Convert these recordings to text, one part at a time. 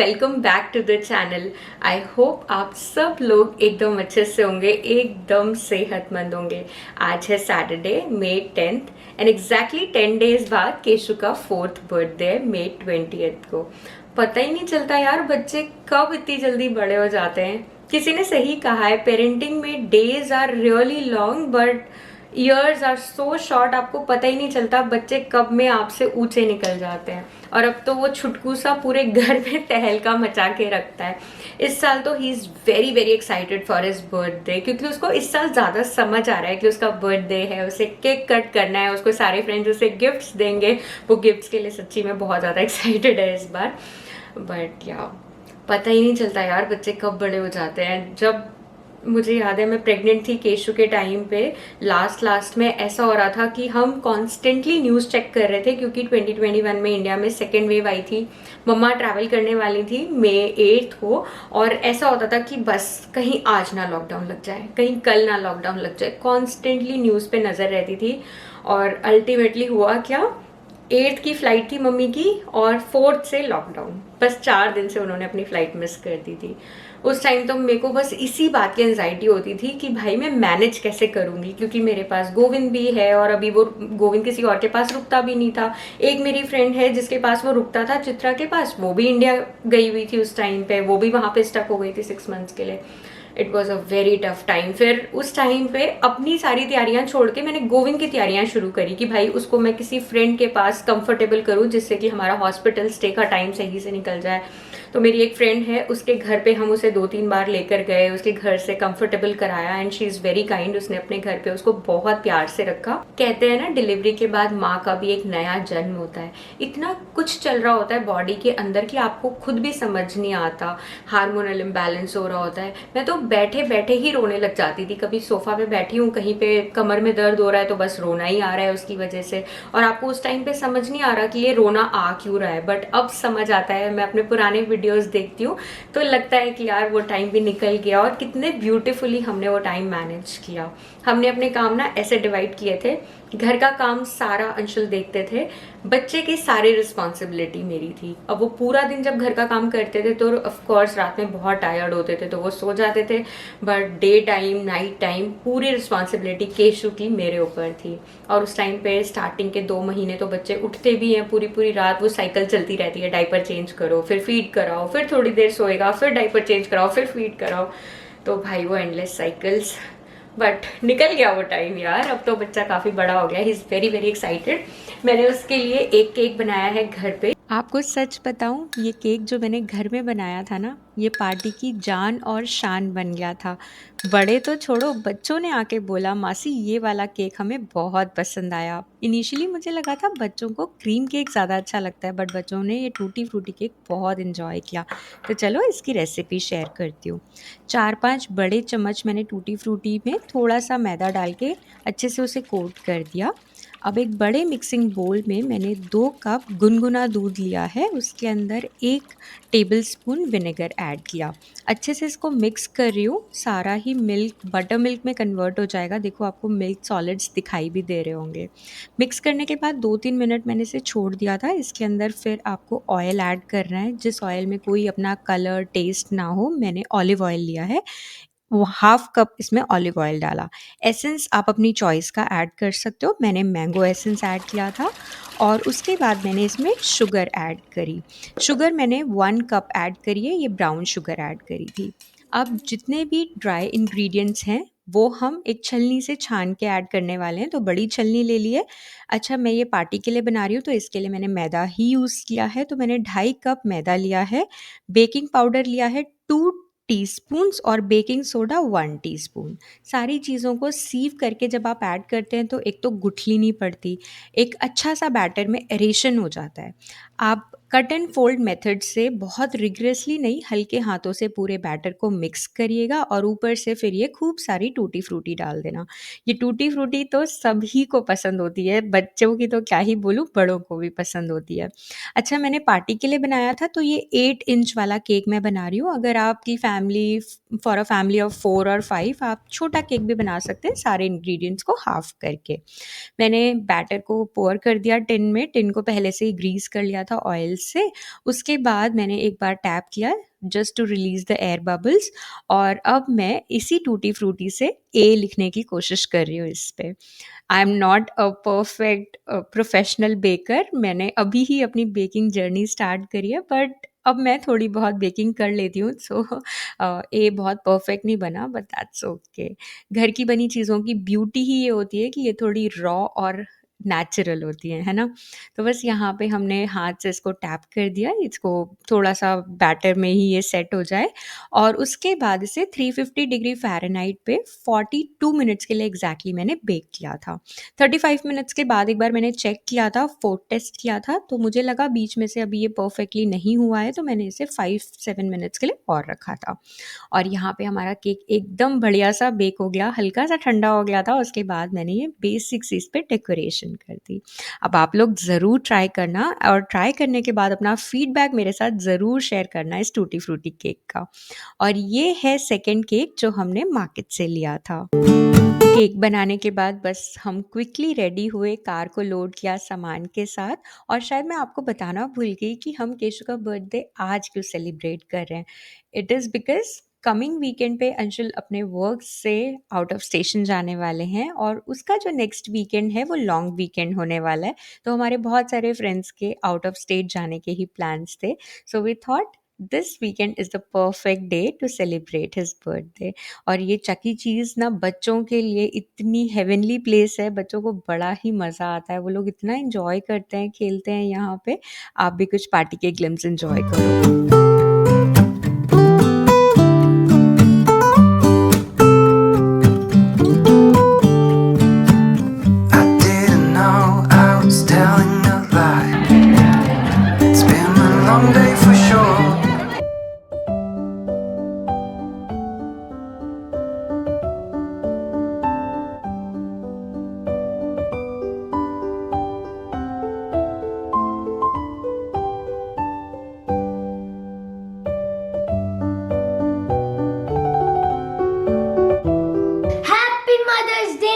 Welcome back to the channel. I hope आप सब लोग एकदम अच्छे से होंगे, एकदम सेहतमंद होंगे। आज है Saturday, May 10th and exactly 10 days बाद केशु का 4th बर्थडे है, May 20th को। पता ही नहीं चलता यार, बच्चे कब इतनी जल्दी बड़े हो जाते हैं। किसी ने सही कहा है, पेरेंटिंग में days are really long but years are so short. आपको पता ही नहीं चलता बच्चे कब में आपसे ऊंचे निकल जाते हैं। और अब तो वो छुटकू सा पूरे घर में तहलका मचा के रखता है। इस साल तो he is very very excited for his birthday, क्योंकि उसको इस साल ज़्यादा समझ आ रहा है कि उसका बर्थडे है, उसे केक कट करना है, उसको सारे फ्रेंड्स उसे गिफ्ट्स देंगे। वो गिफ्ट्स के लिए सच्ची में बहुत ज़्यादा एक्साइटेड है इस बार। बट या पता ही नहीं चलता यार बच्चे कब बड़े हो जाते हैं। जब मुझे याद है मैं प्रेग्नेंट थी केशु के टाइम पे, लास्ट में ऐसा हो रहा था कि हम कॉन्स्टेंटली न्यूज़ चेक कर रहे थे, क्योंकि 2021 में इंडिया में सेकेंड वेव आई थी। मम्मा ट्रैवल करने वाली थी May 8 को, और ऐसा होता था कि बस कहीं आज ना लॉकडाउन लग जाए, कहीं कल ना लॉकडाउन लग जाए। कॉन्स्टेंटली न्यूज़ पे नज़र रहती थी। और अल्टीमेटली हुआ क्या, 8th की फ्लाइट थी मम्मी की और 4th से लॉकडाउन। बस 4 दिन से उन्होंने अपनी फ्लाइट मिस कर दी थी। उस टाइम तो मेरे को बस इसी बात की एंजाइटी होती थी कि भाई मैं मैनेज कैसे करूंगी, क्योंकि मेरे पास गोविंद भी है और अभी वो गोविंद किसी और के पास रुकता भी नहीं था। एक मेरी फ्रेंड है जिसके पास वो रुकता था, चित्रा के पास, वो भी इंडिया गई हुई थी उस टाइम पे, वो भी वहां पे स्टक हो गई थी 6 मंथ्स के लिए। It was a very tough time. फिर उस टाइम पे अपनी सारी तैयारियां छोड़ के मैंने गोविंद की तैयारियां शुरू करी कि भाई उसको मैं किसी फ्रेंड के पास कंफर्टेबल करूं, जिससे कि हमारा हॉस्पिटल स्टे का टाइम सही से निकल जाए। तो मेरी एक फ्रेंड है, उसके घर पे हम उसे 2-3 बार लेकर गए, उसके घर से कंफर्टेबल कराया and she is very kind. उसने अपने घर पे उसको बहुत प्यार से रखा। कहते हैं ना, डिलीवरी के बाद माँ का भी एक नया जन्म होता है। इतना कुछ चल रहा होता है बॉडी के अंदर कि आपको खुद भी समझ नहीं आता। हार्मोनल इम्बैलेंस हो रहा होता है। मैं तो बैठे बैठे ही रोने लग जाती थी। कभी सोफा पे बैठी हूँ, कहीं पे कमर में दर्द हो रहा है तो बस रोना ही आ रहा है उसकी वजह से। और आपको उस टाइम पे समझ नहीं आ रहा कि ये रोना आ क्यों रहा है, बट अब समझ आता है। मैं अपने पुराने वीडियोस देखती हूँ तो लगता है कि यार वो टाइम भी निकल गया और कितने ब्यूटीफुली हमने वो टाइम मैनेज किया। हमने अपने काम ना ऐसे डिवाइड किए थे, घर का काम सारा अंशुल देखते थे, बच्चे की सारी रिस्पॉन्सिबिलिटी मेरी थी। अब वो पूरा दिन जब घर का काम करते थे तो ऑफ कोर्स रात में बहुत टायर्ड होते थे तो वो सो जाते थे, but day time night time पूरी रिस्पॉन्सिबिलिटी केशु की मेरे ऊपर थी। और उस टाइम पे स्टार्टिंग के 2 महीने तो बच्चे उठते भी हैं, पूरी पूरी रात वो साइकिल चलती रहती है, डायपर चेंज करो, फिर फीड कराओ, फिर थोड़ी देर सोएगा, फिर डायपर चेंज कराओ, फिर फीड कराओ। तो भाई वो एंडलेस साइकिल्स। बट निकल गया वो टाइम यार। अब तो बच्चा काफ़ी बड़ा हो गया, he is very very excited. मैंने उसके लिए एक केक बनाया है घर पे। आपको सच बताऊं, ये केक जो मैंने घर में बनाया था ना, ये पार्टी की जान और शान बन गया था। बड़े तो छोड़ो, बच्चों ने आके बोला मासी ये वाला केक हमें बहुत पसंद आया। इनिशियली मुझे लगा था बच्चों को क्रीम केक ज़्यादा अच्छा लगता है, बट बच्चों ने ये टूटी फ्रूटी केक बहुत इन्जॉय किया। तो चलो इसकी रेसिपी शेयर करती हूँ। 4-5 बड़े चम्मच मैंने टूटी फ्रूटी में थोड़ा सा मैदा डाल के अच्छे से उसे कोट कर दिया। अब एक बड़े मिक्सिंग बोल में मैंने 2 कप गुनगुना दूध लिया है, उसके अंदर 1 टेबलस्पून विनेगर ऐड किया। अच्छे से इसको मिक्स कर रही हूँ। सारा ही मिल्क बटर मिल्क में कन्वर्ट हो जाएगा। देखो आपको मिल्क सॉलिड्स दिखाई भी दे रहे होंगे। मिक्स करने के बाद 2-3 मिनट मैंने इसे छोड़ दिया था। इसके अंदर फिर आपको ऑयल ऐड करना है, जिस ऑयल में कोई अपना कलर टेस्ट ना हो। मैंने ऑलिव ऑयल लिया है, वो हाफ कप इसमें ऑलिव ऑयल डाला। एसेंस आप अपनी चॉइस का ऐड कर सकते हो, मैंने मैंगो एसेंस ऐड किया था। और उसके बाद मैंने इसमें शुगर ऐड करी। शुगर मैंने 1 कप ऐड करी है, ये ब्राउन शुगर ऐड करी थी। अब जितने भी ड्राई इंग्रेडिएंट्स हैं वो हम एक छलनी से छान के ऐड करने वाले हैं, तो बड़ी छलनी ले ली है। अच्छा, मैं ये पार्टी के लिए बना रही हूँ तो इसके लिए मैंने मैदा ही यूज़ किया है, तो मैंने 2.5 कप मैदा लिया है। बेकिंग पाउडर लिया है 2 टीस्पून्स और बेकिंग सोडा 1 टीस्पून। सारी चीज़ों को सीव करके जब आप ऐड करते हैं तो एक तो गुठली नहीं पड़ती, एक अच्छा सा बैटर में एरेशन हो जाता है। आप कट एंड फोल्ड मेथड से बहुत रिग्रेसली नहीं, हल्के हाथों से पूरे बैटर को मिक्स करिएगा और ऊपर से फिर ये खूब सारी टूटी फ्रूटी डाल देना। ये टूटी फ्रूटी तो सभी को पसंद होती है, बच्चों की तो क्या ही बोलूँ, बड़ों को भी पसंद होती है। अच्छा, मैंने पार्टी के लिए बनाया था तो ये 8 इंच वाला केक मैं बना रही हूँ। अगर आपकी family for a family of 4 और 5, आप छोटा केक भी बना सकते हैं सारे इंग्रेडिएंट्स को हाफ करके। मैंने बैटर को पोर कर दिया टिन में। टिन को पहले से ही ग्रीस कर लिया था ऑयल से। उसके बाद मैंने एक बार टैप किया just to release the air bubbles, और अब मैं इसी टूटी फ्रूटी से ए लिखने की कोशिश कर रही हूँ इस पे। I am not a perfect professional baker, मैंने अभी ही अपनी बेकिंग जर्नी स्टार्ट करी है, बट अब मैं थोड़ी बहुत बेकिंग कर लेती हूँ। सो ए बहुत परफेक्ट नहीं बना, बट दैट्स ओके। घर की बनी चीज़ों की ब्यूटी ही ये होती है कि ये थोड़ी रॉ और नेचुरल होती है ना? तो बस यहाँ पे हमने हाथ से इसको टैप कर दिया, इसको थोड़ा-सा बैटर में ही ये सेट हो जाए, और उसके बाद इसे 350 डिग्री फ़ारेनहाइट पे 42 मिनट्स के लिए एग्ज़ैक्टली मैंने बेक किया था। 35 मिनट्स के बाद एक बार मैंने चेक किया था, फूड टेस्ट किया था, तो मुझे लगा बीच में से अभी ये परफेक्टली नहीं हुआ है, तो मैंने इसे 5-7 मिनट्स के लिए और रखा था। और यहाँ पे हमारा केक एकदम बढ़िया-सा बेक हो गया, हल्का-सा ठंडा हो गया था, उसके बाद मैंने ये बेसिक सी इस पे डेकोरेशन कर दी। अब आप लोग ज़रूर ट्राई करना, और ट्राई करने के बाद अपना फीडबैक मेरे साथ ज़रूर शेयर करना इस टूटी फ्रूटी केक का। और ये है सेकंड केक जो हमने मार्केट से लिया था। केक बनाने के बाद बस हम क्विकली रेडी हुए, कार को लोड किया सामान के साथ, और शायद मैं आपको बताना भूल गई कि हम केशु का बर्थडे आज क्यों सेलिब्रेट कर रहे हैं। It is because coming weekend पे अंशुल अपने वर्क से आउट ऑफ स्टेशन जाने वाले हैं, और उसका जो नेक्स्ट वीकेंड है वो लॉन्ग वीकेंड होने वाला है। तो हमारे बहुत सारे फ्रेंड्स के आउट ऑफ स्टेट जाने के ही प्लान्स थे। So we thought this weekend is the perfect day to celebrate his birthday. और ये चकी चीज़ ना बच्चों के लिए इतनी हेवनली प्लेस है, बच्चों को बड़ा ही मज़ा आता है, वो लोग इतना एंजॉय करते हैं, खेलते हैं यहाँ पे। आप भी कुछ पार्टी के ग्लिम्स एंजॉय करो। I didn't know I was telling a lie. It's been a long day for sure. Happy mother's day.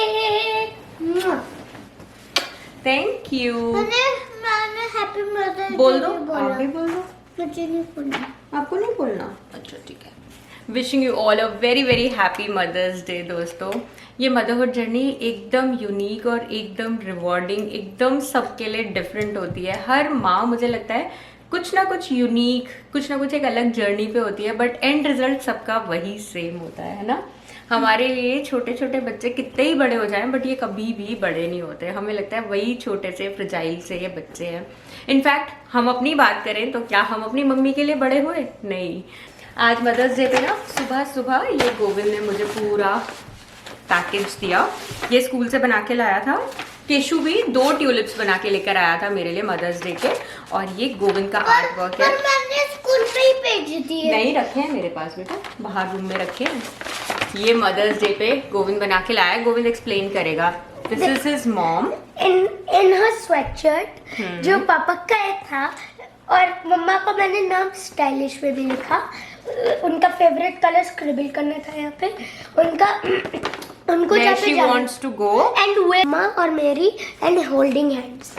Thank you. मैंने हैप्पी मदर्स बोल दो, आप भी बोल दो। मुझे नहीं बोलना। आपको नहीं बोलना? अच्छा ठीक है। Wishing you all a very very happy mother's day दोस्तों। ये मदरहुड जर्नी एकदम यूनिक और एकदम रिवॉर्डिंग, एकदम सबके लिए डिफरेंट होती है। हर माँ, मुझे लगता है, कुछ ना कुछ यूनिक, कुछ ना कुछ एक अलग जर्नी पे होती है, बट एंड रिजल्ट सबका वही सेम होता है ना? हमारे लिए छोटे छोटे बच्चे कितने ही बड़े हो जाएं, बट ये कभी भी बड़े नहीं होते। हमें लगता है वही छोटे से फ्रजाइल से ये बच्चे हैं। इनफैक्ट हम अपनी बात करें तो क्या हम अपनी मम्मी के लिए बड़े हुए? नहीं। आज मदर्स डे पे ना सुबह सुबह ये गोविंद ने मुझे पूरा पैकेज दिया। ये स्कूल से बना के लाया था। केशु भी 2 ट्यूलिप्स बना के लेकर आया था मेरे लिए मदर्स डे के, और ये गोविंद का आर्ट वर्क है। पर मैंने स्कूल पे ही भेज दिए। नहीं रखे हैं मेरे पास बेटा, बाहर रूम में रखे हैं। ये मदर्स डे पे गोविंद बना के लाया है। गोविंद एक्सप्लेन करेगा। This is his mom in her sweatshirt जो पापा का था, और मम्मा का मैंने नाम स्टाइलिश में भी लिखा। उनका फेवरेट कलर स्क्रिबल करना था यहाँ पे। उनको where she wants to go, and मम्मा और मेरी एंड होल्डिंग हैंड्स।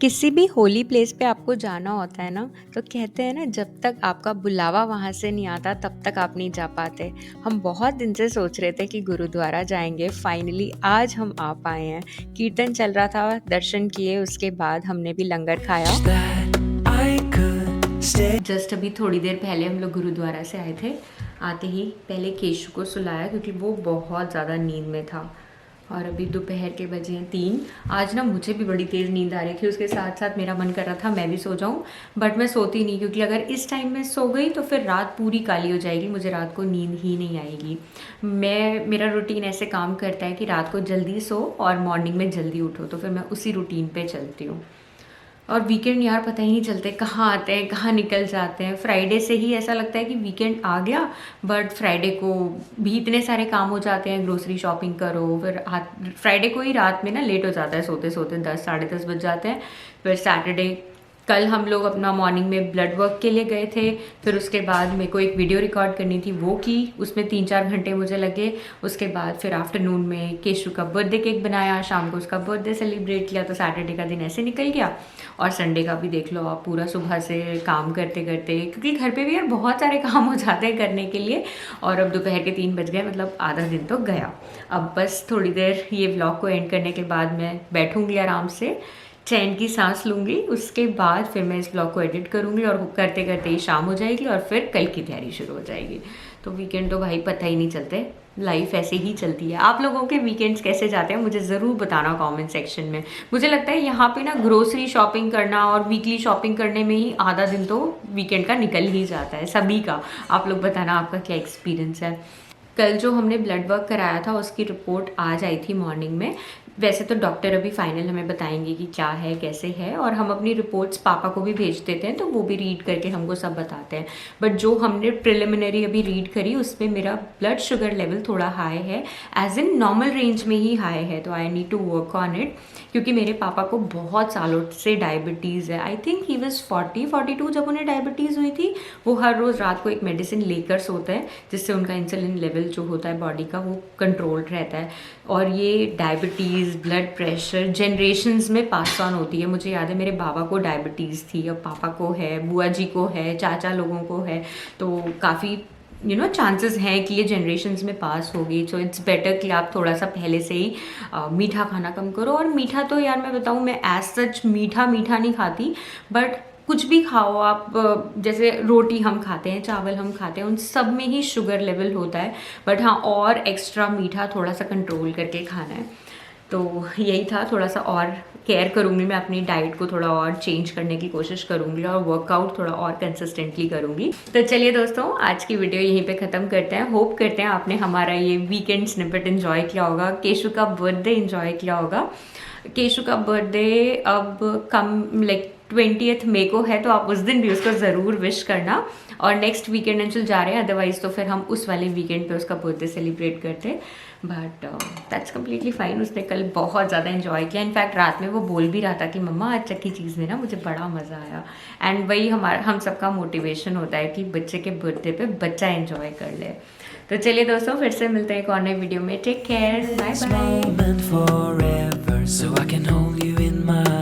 किसी भी होली प्लेस पे आपको जाना होता है ना, तो कहते हैं ना, जब तक आपका बुलावा वहाँ से नहीं आता तब तक आप नहीं जा पाते। हम बहुत दिन से सोच रहे थे कि गुरुद्वारा जाएंगे, फाइनली आज हम आ पाए हैं। कीर्तन चल रहा था, दर्शन किए, उसके बाद हमने भी लंगर खाया। जस्ट अभी थोड़ी देर पहले हम लोग गुरुद्वारा से आए थे। आते ही पहले केशु को सुलाया क्योंकि वो बहुत ज़्यादा नींद में था, और अभी दोपहर के बजे हैं 3। आज ना मुझे भी बड़ी तेज़ नींद आ रही थी, उसके साथ साथ मेरा मन कर रहा था मैं भी सो जाऊं, बट मैं सोती नहीं, क्योंकि अगर इस टाइम में सो गई तो फिर रात पूरी काली हो जाएगी, मुझे रात को नींद ही नहीं आएगी। मेरा रूटीन ऐसे काम करता है कि रात को जल्दी सो और मॉर्निंग में जल्दी उठो, तो फिर मैं उसी रूटीन पर चलती हूँ। और वीकेंड यार पता ही नहीं चलते कहाँ आते हैं कहाँ निकल जाते हैं। फ्राइडे से ही ऐसा लगता है कि वीकेंड आ गया, बट फ्राइडे को भी इतने सारे काम हो जाते हैं, ग्रोसरी शॉपिंग करो, फिर फ्राइडे को ही रात में ना लेट हो जाता है, सोते सोते 10 साढ़े 10 बज जाते हैं। फिर सैटरडे कल हम लोग अपना मॉर्निंग में ब्लड वर्क के लिए गए थे, फिर उसके बाद मेरे को एक वीडियो रिकॉर्ड करनी थी, वो की, उसमें 3-4 घंटे मुझे लगे। उसके बाद फिर आफ्टरनून में केशु का बर्थडे केक बनाया, शाम को उसका बर्थडे सेलिब्रेट किया, तो सैटरडे का दिन ऐसे निकल गया। और संडे का भी देख लो आप, पूरा सुबह से काम करते करते, क्योंकि घर पे भी यार बहुत सारे काम हो जाते हैं करने के लिए। और अब दोपहर के 3 बज गए, मतलब आधा दिन तो गया। अब बस थोड़ी देर ये व्लॉग को एंड करने के बाद मैं बैठूँगी आराम से, चैन की सांस लूँगी, उसके बाद फिर मैं इस ब्लॉग को एडिट करूँगी और करते करते ही शाम हो जाएगी और फिर कल की तैयारी शुरू हो जाएगी। तो वीकेंड तो भाई पता ही नहीं चलते, लाइफ ऐसे ही चलती है। आप लोगों के वीकेंड्स कैसे जाते हैं मुझे ज़रूर बताना कमेंट सेक्शन में। मुझे लगता है यहाँ पे ना ग्रोसरी शॉपिंग करना और वीकली शॉपिंग करने में ही आधा दिन तो वीकेंड का निकल ही जाता है सभी का। आप लोग बताना आपका क्या एक्सपीरियंस है। कल जो हमने ब्लड वर्क कराया था उसकी रिपोर्ट आज आई थी मॉर्निंग में। वैसे तो डॉक्टर अभी फाइनल हमें बताएंगे कि क्या है कैसे है, और हम अपनी रिपोर्ट्स पापा को भी भेज देते हैं तो वो भी रीड करके हमको सब बताते हैं। बट जो हमने प्रिलिमिनरी अभी रीड करी उसमें मेरा ब्लड शुगर लेवल थोड़ा हाई है, एज इन नॉर्मल रेंज में ही हाई है, तो I need to work on it. क्योंकि मेरे पापा को बहुत सालों से डायबिटीज़ है। आई थिंक ही वाज 42 जब उन्हें डायबिटीज़ हुई थी। वो हर रोज़ रात को एक मेडिसिन लेकर सोते हैं जिससे उनका इंसुलिन लेवल जो होता है बॉडी का वो कंट्रोल्ड रहता है। और ये डायबिटीज़, ब्लड प्रेशर जनरेशन्स में पास ऑन होती है। मुझे याद है मेरे बाबा को डायबिटीज़ थी, अब पापा को है, बुआ जी को है, चाचा लोगों को है, तो काफ़ी चांसेस हैं कि ये जनरेशन्स में पास होगी। सो इट्स बेटर कि आप थोड़ा सा पहले से ही मीठा खाना कम करो। और मीठा तो यार मैं बताऊँ, मैं एज सच मीठा नहीं खाती, बट कुछ भी खाओ आप, जैसे रोटी हम खाते हैं, चावल हम खाते हैं, उन सब में ही शुगर लेवल होता है। बट हाँ, और एक्स्ट्रा मीठा थोड़ा सा कंट्रोल करके खाना है। तो यही था, थोड़ा सा और केयर करूँगी मैं अपनी डाइट को, थोड़ा और चेंज करने की कोशिश करूँगी और वर्कआउट थोड़ा और कंसिस्टेंटली करूँगी। तो चलिए दोस्तों, आज की वीडियो यहीं पे ख़त्म करते हैं। होप करते हैं आपने हमारा ये वीकेंड स्निपेट एंजॉय किया होगा, केशु का बर्थडे एंजॉय किया होगा। केशु का बर्थडे अब कम 20th मई को है, तो आप उस दिन भी उसको ज़रूर विश करना। और नेक्स्ट वीकेंड अंचल जा रहे हैं, अदरवाइज तो फिर हम उस वाले वीकेंड पे उसका बर्थडे सेलिब्रेट करते हैं। But that's completely fine. उसने कल बहुत ज़्यादा इन्जॉय किया। इनफैक्ट रात में वो बोल भी रहा था कि मम्मा आज चक्की चीज़ में ना मुझे बड़ा मज़ा आया। एंड वही हम सबका मोटिवेशन होता है कि बच्चे के बर्थडे पे बच्चा इन्जॉय कर ले। तो चलिए दोस्तों, फिर से मिलते हैं एक और नए वीडियो में। Take care, bye bye.